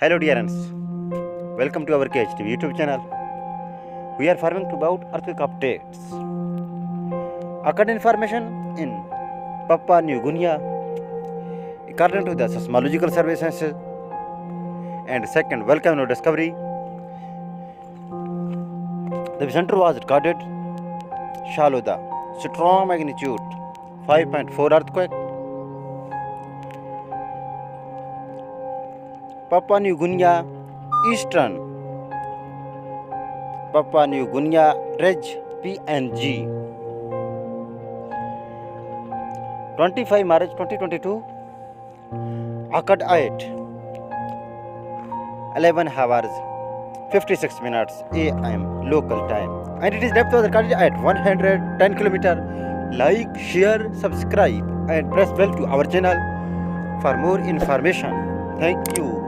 Hello dear friends, welcome to our ggest YouTube channel. We are farming about earthquake updates. According information in Papua New Guinea, according to the seismological survey census, and second volcano discovery, the center was recorded shallow the strong magnitude 5.4 earthquake. Papua New Guinea Eastern Papua New Guinea Reg PNG 25 March 2022 occurred at 11 hours 56 minutes AM local time, and its depth was recorded at 110 km. Like, share, subscribe and press bell to our channel for more information. Thank you.